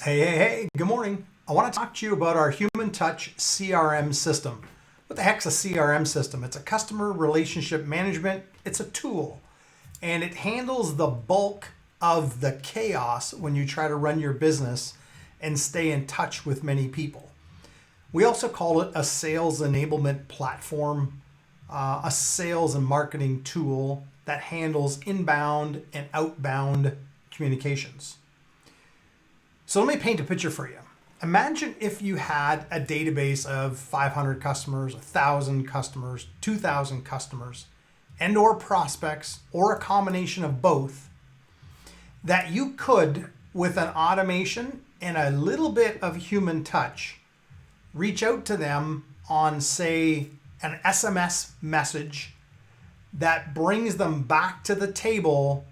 Hey, good morning. I want to talk to you about our Human Touch CRM system. What the heck's a CRM system? It's a customer relationship management. It's a tool, and it handles the bulk of the chaos when you try to run your business and stay in touch with many people. We also call it a sales enablement platform, a sales and marketing tool that handles inbound and outbound communications. So let me paint a picture for you. Imagine if you had a database of 500 customers, 1,000 customers, 2,000 customers, and or prospects, or a combination of both, that you could, with an automation and a little bit of human touch, reach out to them on, say, an SMS message that brings them back to the table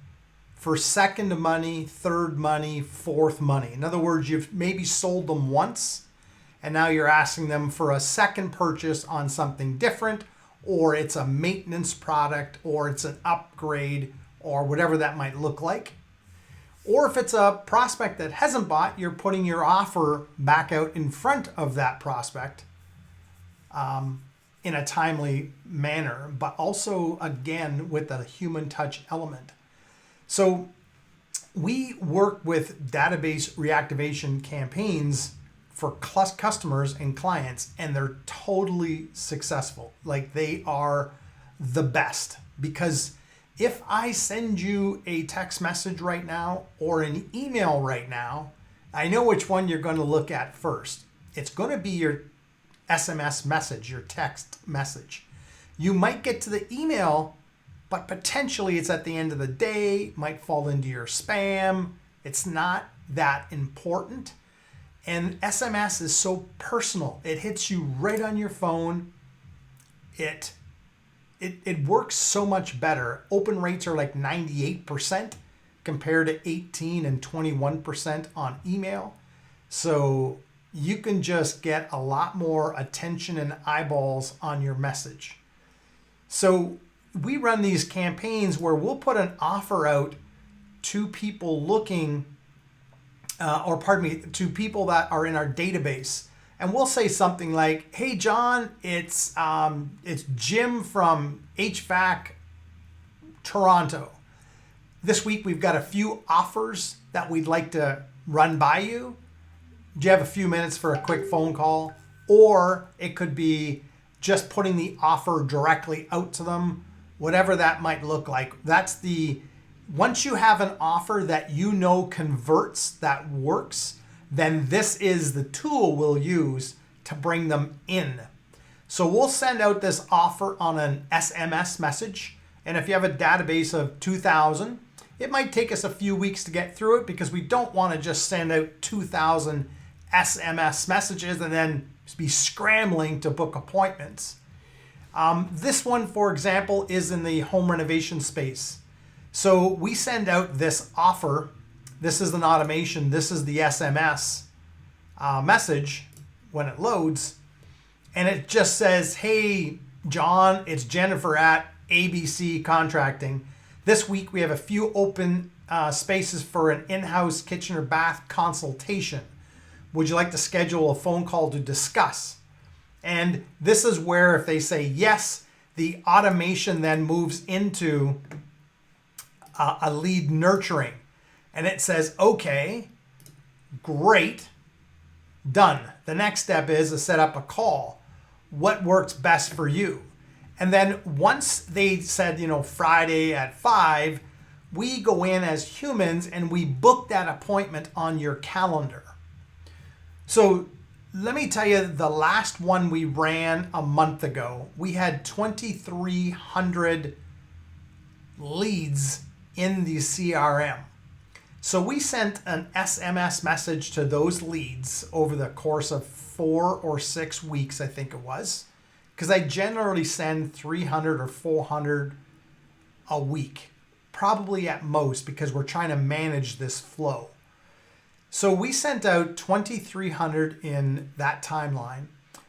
for second money, third money, fourth money. In other words, you've maybe sold them once and now you're asking them for a second purchase on something different, or it's a maintenance product, or it's an upgrade, or whatever that might look like. Or if it's a prospect that hasn't bought, you're putting your offer back out in front of that prospect in a timely manner, but also, again, with a human touch element. So we work with database reactivation campaigns for customers and clients, and they're totally successful. Like, they are the best, because if I send you a text message right now or an email right now, I know which one you're going to look at first. It's going to be your SMS message, your text message. You might get to the email, but potentially it's at the end of the day, might fall into your spam. It's not that important. And SMS is so personal. It hits you right on your phone. It works so much better. Open rates are like 98% compared to 18 and 21% on email. So you can just get a lot more attention and eyeballs on your message. So we run these campaigns where we'll put an offer out to people looking, to people that are in our database. And we'll say something like, "Hey, John, it's Jim from HVAC Toronto. This week we've got a few offers that we'd like to run by you. Do you have a few minutes for a quick phone call?" Or it could be just putting the offer directly out to them, whatever that might look like. Once you have an offer that you know converts, that works, then this is the tool we'll use to bring them in. So we'll send out this offer on an SMS message. And if you have a database of 2,000, it might take us a few weeks to get through it, because we don't want to just send out 2,000 SMS messages and then be scrambling to book appointments. This one, for example, is in the home renovation space. So we send out this offer. This is an automation. This is the SMS message when it loads. And it just says, "Hey, John, it's Jennifer at ABC Contracting. This week we have a few open spaces for an in-house kitchen or bath consultation. Would you like to schedule a phone call to discuss?" And this is where, if they say yes, the automation then moves into a lead nurturing. And it says, "Okay, great, done. The next step is to set up a call. What works best for you?" And then once they said, Friday at 5, we go in as humans and we book that appointment on your calendar. So let me tell you, the last one we ran a month ago, we had 2,300 leads in the CRM. So we sent an SMS message to those leads over the course of 4 or 6 weeks, I think it was, because I generally send 300 or 400 a week, probably at most, because we're trying to manage this flow. So we sent out 2,300 in that timeline.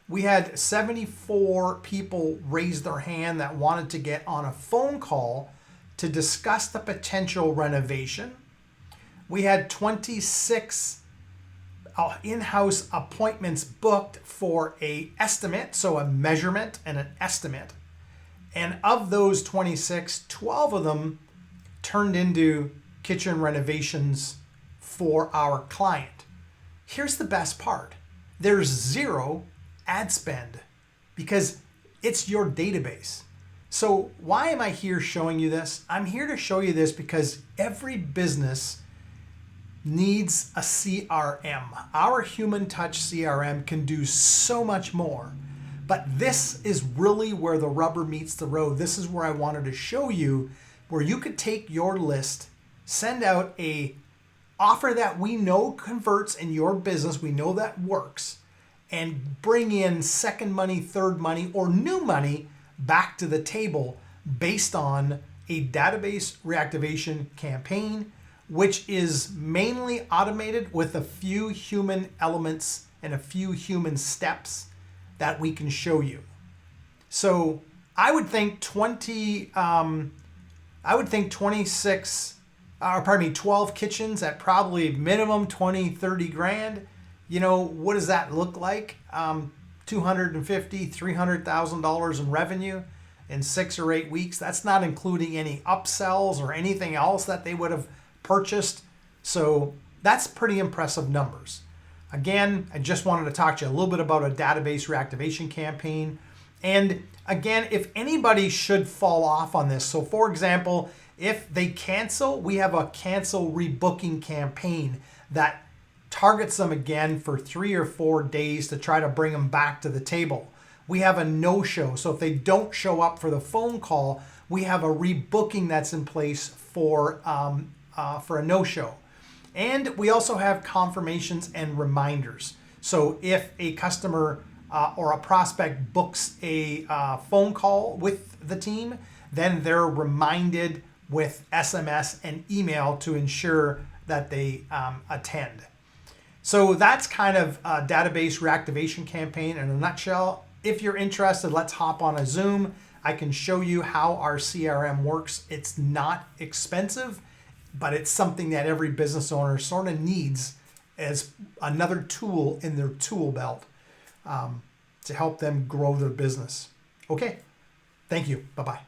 We had 74 people raise their hand that wanted to get on a phone call to discuss the potential renovation. We had 26 in-house appointments booked for a estimate, so a measurement and an estimate. And of those 26, 12 of them turned into kitchen renovations for our client. Here's the best part. There's zero ad spend because it's your database. So why am I here showing you this? I'm here to show you this because every business needs a CRM. Our Human Touch CRM can do so much more. But this is really where the rubber meets the road. This is where I wanted to show you where you could take your list, send out a offer that we know converts in your business, we know that works, and bring in second money, third money, or new money back to the table based on a database reactivation campaign, which is mainly automated with a few human elements and a few human steps that we can show you. So I would think 12 kitchens at probably minimum 20, 30 grand. You know, what does that look like? $250,000, $300,000 in revenue in 6 or 8 weeks. That's not including any upsells or anything else that they would have purchased. So that's pretty impressive numbers. Again, I just wanted to talk to you a little bit about a database reactivation campaign. And again, if anybody should fall off on this, so for example, if they cancel, we have a cancel rebooking campaign that targets them again for 3 or 4 days to try to bring them back to the table. We have a no-show. So if they don't show up for the phone call, we have a rebooking that's in place for a no-show. And we also have confirmations and reminders. So if a customer or a prospect books a phone call with the team, then they're reminded with SMS and email to ensure that they attend. So that's kind of a database reactivation campaign in a nutshell. If you're interested, let's hop on a Zoom. I can show you how our CRM works. It's not expensive, but it's something that every business owner sort of needs as another tool in their tool belt to help them grow their business. Okay, thank you. Bye-bye.